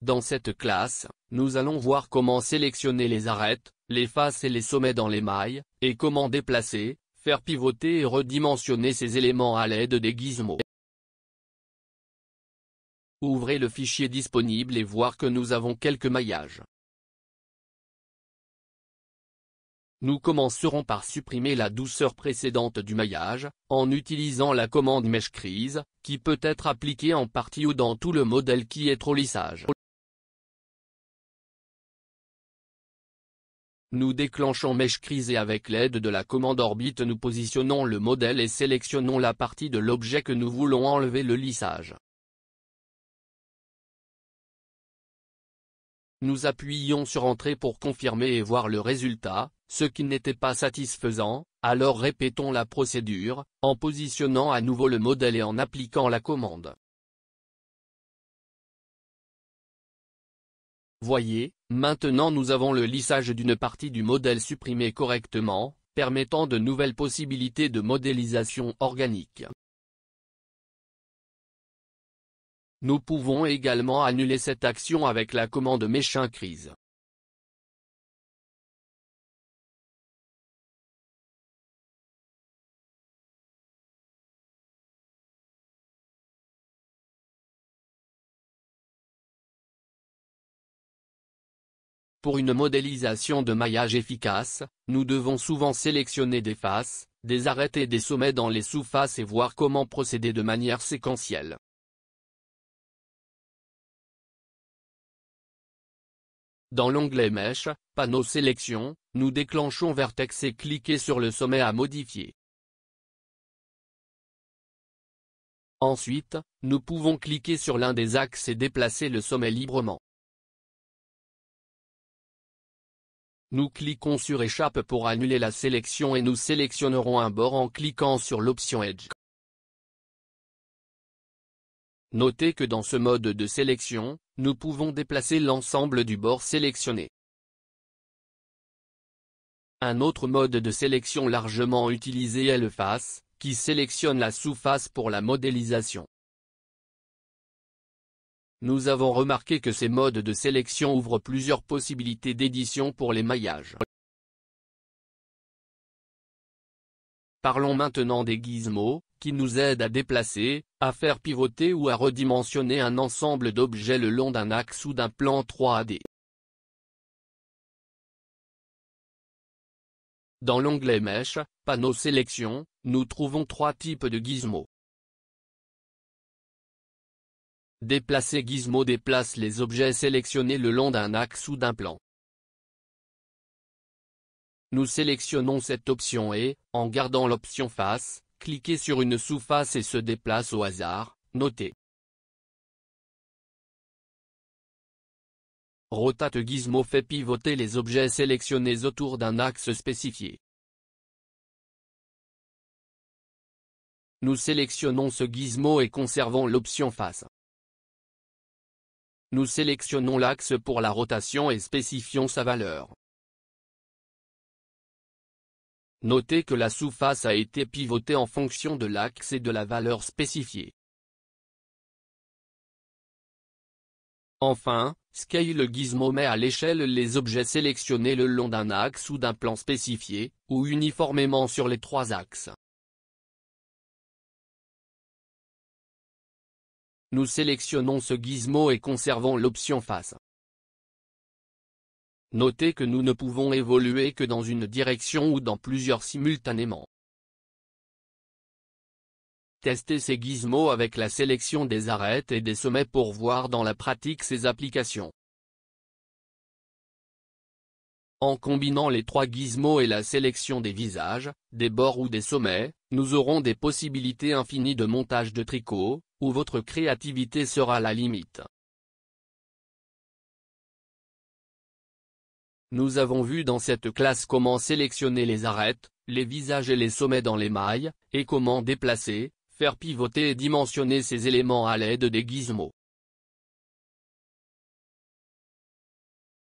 Dans cette classe, nous allons voir comment sélectionner les arêtes, les faces et les sommets dans les mailles, et comment déplacer, faire pivoter et redimensionner ces éléments à l'aide des gizmos. Ouvrez le fichier disponible et voir que nous avons quelques maillages. Nous commencerons par supprimer la douceur précédente du maillage, en utilisant la commande Mesh Crease, qui peut être appliquée en partie ou dans tout le modèle qui est trop lissage. Nous déclenchons Mesh Crease et avec l'aide de la commande Orbite nous positionnons le modèle et sélectionnons la partie de l'objet que nous voulons enlever le lissage. Nous appuyons sur Entrée pour confirmer et voir le résultat, ce qui n'était pas satisfaisant, alors répétons la procédure, en positionnant à nouveau le modèle et en appliquant la commande. Voyez, maintenant nous avons le lissage d'une partie du modèle supprimé correctement, permettant de nouvelles possibilités de modélisation organique. Nous pouvons également annuler cette action avec la commande Mesh Increase. Pour une modélisation de maillage efficace, nous devons souvent sélectionner des faces, des arêtes et des sommets dans les sous-faces et voir comment procéder de manière séquentielle. Dans l'onglet Mesh, panneau sélection, nous déclenchons Vertex et cliquez sur le sommet à modifier. Ensuite, nous pouvons cliquer sur l'un des axes et déplacer le sommet librement. Nous cliquons sur Échappe pour annuler la sélection et nous sélectionnerons un bord en cliquant sur l'option Edge. Notez que dans ce mode de sélection, nous pouvons déplacer l'ensemble du bord sélectionné. Un autre mode de sélection largement utilisé est le Face, qui sélectionne la sous-face pour la modélisation. Nous avons remarqué que ces modes de sélection ouvrent plusieurs possibilités d'édition pour les maillages. Parlons maintenant des gizmos, qui nous aident à déplacer, à faire pivoter ou à redimensionner un ensemble d'objets le long d'un axe ou d'un plan 3D. Dans l'onglet Mesh, panneau sélection, nous trouvons trois types de gizmos. Déplacer gizmo déplace les objets sélectionnés le long d'un axe ou d'un plan. Nous sélectionnons cette option et, en gardant l'option face, cliquez sur une sous-face et se déplace au hasard, notez. Rotate Gizmo fait pivoter les objets sélectionnés autour d'un axe spécifié. Nous sélectionnons ce gizmo et conservons l'option face. Nous sélectionnons l'axe pour la rotation et spécifions sa valeur. Notez que la sous-face a été pivotée en fonction de l'axe et de la valeur spécifiée. Enfin, Scale Gizmo met à l'échelle les objets sélectionnés le long d'un axe ou d'un plan spécifié, ou uniformément sur les trois axes. Nous sélectionnons ce gizmo et conservons l'option face. Notez que nous ne pouvons évoluer que dans une direction ou dans plusieurs simultanément. Testez ces gizmos avec la sélection des arêtes et des sommets pour voir dans la pratique ces applications. En combinant les trois gizmos et la sélection des visages, des bords ou des sommets, nous aurons des possibilités infinies de montage de tricot, où votre créativité sera la limite. Nous avons vu dans cette classe comment sélectionner les arêtes, les visages et les sommets dans les mailles, et comment déplacer, faire pivoter et dimensionner ces éléments à l'aide des gizmos.